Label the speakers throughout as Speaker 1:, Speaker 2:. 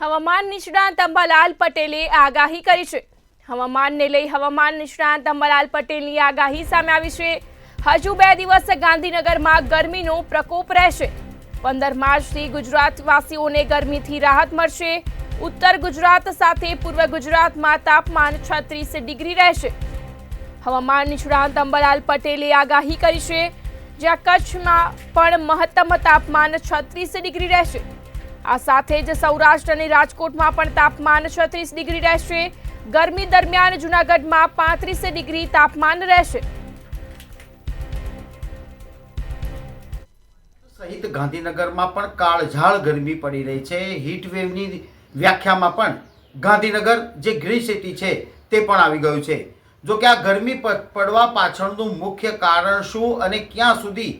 Speaker 1: હવામાન નિષ્ણાંત અંબાલાલ પટેલે આગાહી કરી છે। હવામાનને લઈ હવામાન નિષ્ણાંત અંબાલાલ પટેલની આગાહી સામે આવી છે। હજુ 2 દિવસ ગાંધીનગરમાં ગરમીનો પ્રકોપ રહેશે। 15 માર્ચથી ગુજરાતવાસીઓને ગરમીથી રાહત મળશે। ઉત્તર ગુજરાત સાથે પૂર્વ ગુજરાતમાં તાપમાન 36 ડિગ્રી રહેશે। હવામાન નિષ્ણાંત અંબાલાલ પટેલે આગાહી કરી છે, જ્યાં કચ્છમાં પણ મહત્તમ તાપમાન 36 ડિગ્રી રહેશે। આ સાથે જ સૌરાષ્ટ્ર અને રાજકોટમાં પણ તાપમાન 36 ડિગ્રી રહેશે। ગરમી દરમિયાન જૂનાગઢમાં 35 ડિગ્રી તાપમાન રહેશે।
Speaker 2: સહિત ગાંધીનગરમાં પણ કાળઝાળ ગરમી પડી રહી છે। હીટ વેવની વ્યાખ્યામાં પણ ગાંધીનગર જે ગ્રીન સિટી છે તે પણ આવી ગયું છે। જો કે આ ગરમી પડવા પાછળનું મુખ્ય કારણ શું અને ક્યાં સુધી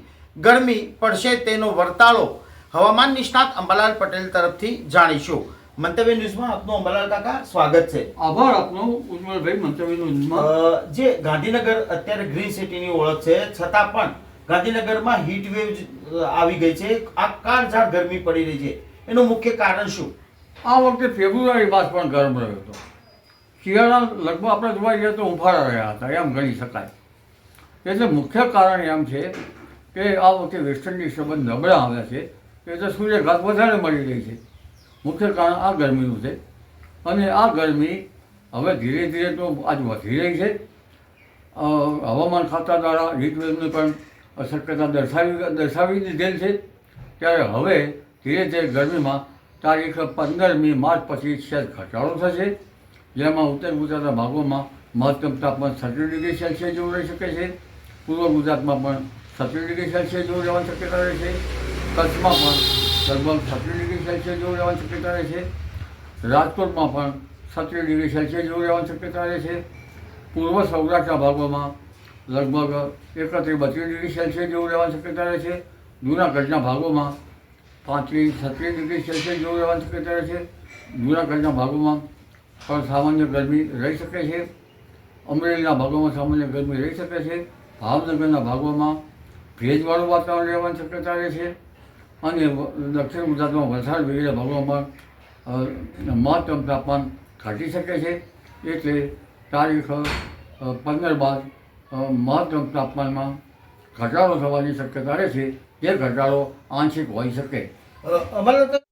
Speaker 2: ગરમી પડશે તેનો વર્તાળો હવામાન નિષ્ણાત અંબાલાલ પટેલ તરફથી જાણીશું। મંતવ્ય ન્યૂઝમાં આપનું અંબાલાલ કાકા સ્વાગત છે।
Speaker 3: આભાર આપનો ઉજ્જવલભાઈ મંતવ્ય ન્યૂઝમાં।
Speaker 2: જે ગાંધીનગર અત્યારે ગ્રીન સિટીની ઓળખ છે, છતાં પણ ગાંધીનગરમાં હીટ વેવ આવી ગઈ છે। આ કાળઝાળ ગરમી પડી રહી છે, એનું મુખ્ય કારણ શું?
Speaker 3: આ વખતે ફેબ્રુઆરી માસ પણ ગરમ રહ્યો હતો। શિયાળા લગભગ આપણે જોવા જઈએ તો ઉફાળા રહ્યા હતા, એમ ગણી શકાય। એટલે મુખ્ય કારણ એમ છે કે આ વખતે વેસ્ટર્ન ડિસ્ટર્બન્સ નબળા આવ્યા છે, એટલે સૂર્યઘાત વધારે મળી રહી છે। મુખ્ય કારણ આ ગરમીનું છે, અને આ ગરમી હવે ધીરે ધીરે તો આજ વધી રહી છે। હવામાન ખાતા દ્વારા હીટવેવની પણ શક્યતા દર્શાવી દીધેલ છે। ત્યારે હવે ધીરે ધીરે ગરમીમાં તારીખ 15મી માર્ચ પછી સહેજ ઘટાડો થશે, જેમાં ઉત્તર ગુજરાતના ભાગોમાં મહત્તમ તાપમાન 36 ડિગ્રી સેલ્સિયસ જેવું રહી શકે છે। પૂર્વ ગુજરાતમાં પણ 36 ડિગ્રી સેલ્સિયસ જેવું રહેવાની શક્યતા રહે છે। કચ્છમાં પણ લગભગ 36 ડિગ્રી સેલ્સિયસ જેવું રહેવાની શક્યતા રહે છે। રાજકોટમાં પણ 36 ડિગ્રી સેલ્સિયસ જેવું રહેવાની શક્યતા રહે છે। પૂર્વ સૌરાષ્ટ્રના ભાગોમાં લગભગ 31-32 ડિગ્રી સેલ્સિયસ જેવું રહેવાની શક્યતા રહે છે। જૂનાગઢના ભાગોમાં 35-36 ડિગ્રી સેલ્સિયસ જેવું રહેવાની શક્યતા રહે છે। જૂનાગઢના ભાગોમાં પણ સામાન્ય ગરમી રહી શકે છે। અમરેલીના ભાગોમાં સામાન્ય ગરમી રહી શકે છે। ભાવનગરના ભાગોમાં ભેજવાળું વાતાવરણ રહેવાની શક્યતા રહે છે, અને દક્ષિણ ગુજરાતમાં વલસાડ વગેરે ભાગોમાં મહત્તમ તાપમાન ઘટી શકે છે। એટલે તારીખ 15 બાદ મહત્તમ તાપમાનમાં ઘટાડો થવાની શક્યતા રહે છે, જે ઘટાડો આંશિક હોઈ શકે।
Speaker 2: અમારા